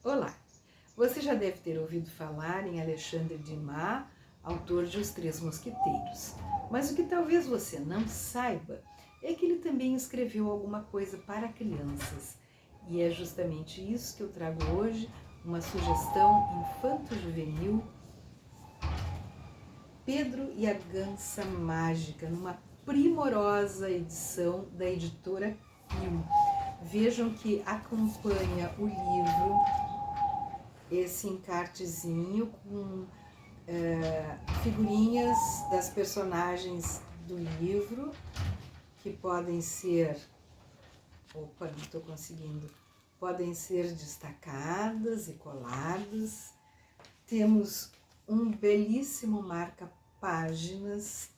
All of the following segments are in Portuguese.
Olá! Você já deve ter ouvido falar em Alexandre Dumas, autor de Os Três Mosqueteiros. Mas o que talvez você não saiba é que ele também escreveu alguma coisa para crianças. E é justamente isso que eu trago hoje, uma sugestão infanto-juvenil, Pedro e a Gansa Mágica, numa primorosa edição da editora Pio. Vejam que acompanha o livro esse encartezinho com figurinhas das personagens do livro, que podem ser, não estou conseguindo, podem ser destacadas e coladas. Temos um belíssimo marca-páginas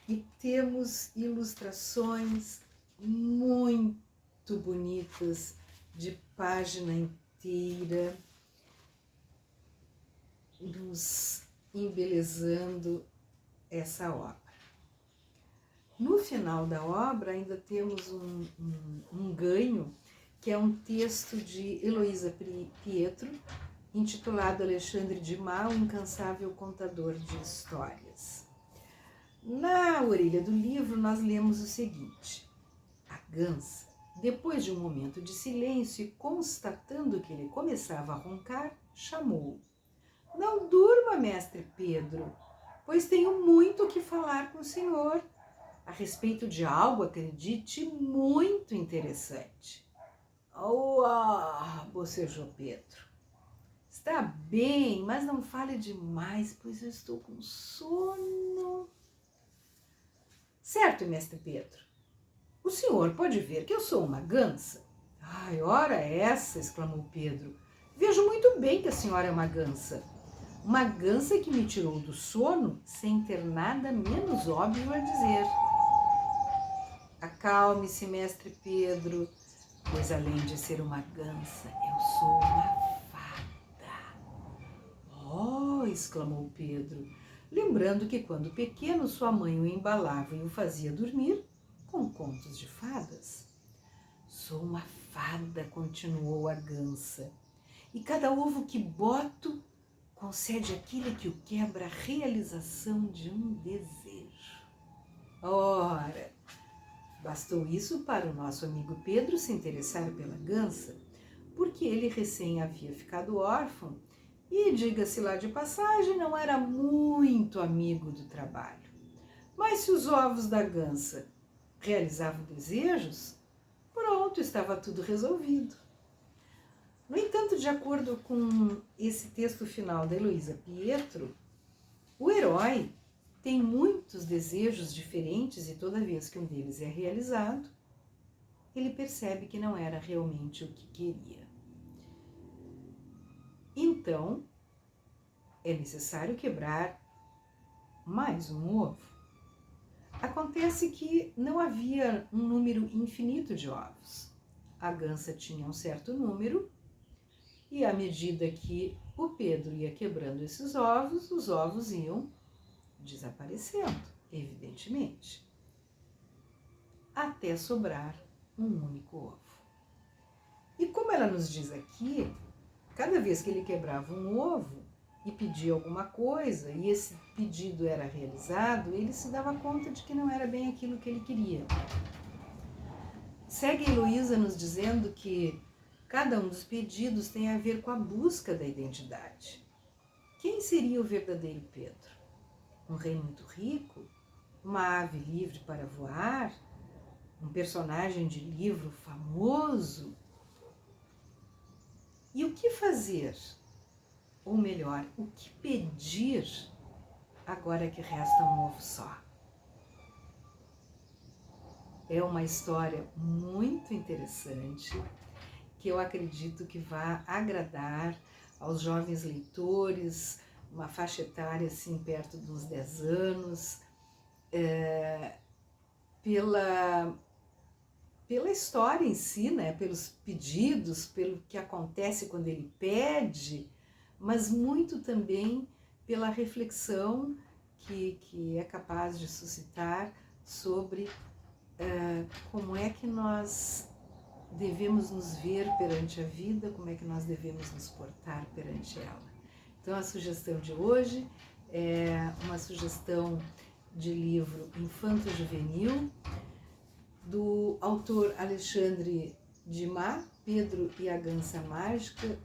e temos ilustrações muito bonitas de página inteira, nos embelezando essa obra. No final da obra ainda temos um ganho, que é um texto de Heloísa Pietro, intitulado Alexandre Dumas, o incansável contador de histórias. Na orelha do livro nós lemos o seguinte: a Gansa, depois de um momento de silêncio e constatando que ele começava a roncar, chamou-o. Não durma, mestre Pedro, pois tenho muito o que falar com o senhor, a respeito de algo, acredite, muito interessante. Bocejou Pedro. Está bem, mas não fale demais, pois eu estou com sono. Certo, mestre Pedro. O senhor pode ver que eu sou uma gansa? Ai, ora essa, exclamou Pedro. Vejo muito bem que a senhora é uma gansa. Uma gansa que me tirou do sono sem ter nada menos óbvio a dizer. Acalme-se, mestre Pedro, pois além de ser uma gansa, eu sou uma fada. Oh, exclamou Pedro, lembrando que quando pequeno sua mãe o embalava e o fazia dormir com contos de fadas. Sou uma fada, continuou a gansa, e cada ovo que boto concede àquele que o quebra a realização de um desejo. Ora, bastou isso para o nosso amigo Pedro se interessar pela gansa, porque ele recém havia ficado órfão e, diga-se lá de passagem, não era muito amigo do trabalho. Mas se os ovos da gansa realizavam desejos, pronto, estava tudo resolvido. No entanto, de acordo com esse texto final da Heloísa Pietro, o herói tem muitos desejos diferentes e toda vez que um deles é realizado, ele percebe que não era realmente o que queria. Então, é necessário quebrar mais um ovo. Acontece que não havia um número infinito de ovos. A gansa tinha um certo número e à medida que o Pedro ia quebrando esses ovos, os ovos iam desaparecendo, evidentemente, até sobrar um único ovo. E como ela nos diz aqui, cada vez que ele quebrava um ovo e pedia alguma coisa, e esse pedido era realizado, ele se dava conta de que não era bem aquilo que ele queria. Segue Heloísa nos dizendo que cada um dos pedidos tem a ver com a busca da identidade. Quem seria o verdadeiro Pedro? Um rei muito rico? Uma ave livre para voar? Um personagem de livro famoso? E o que fazer? Ou melhor, o que pedir agora que resta um ovo só? É uma história muito interessante, que eu acredito que vai agradar aos jovens leitores, uma faixa etária assim perto dos 10 anos, pela história em si, né? Pelos pedidos, pelo que acontece quando ele pede, mas muito também pela reflexão que é capaz de suscitar sobre como é que nós devemos nos ver perante a vida, como é que nós devemos nos portar perante ela. Então a sugestão de hoje é uma sugestão de livro infanto-juvenil, do autor Alexandre Dumas, Pedro e a Gansa Mágica,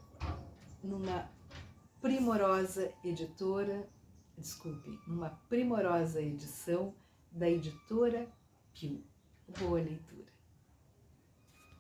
numa primorosa edição da editora Pio. Boa leitura!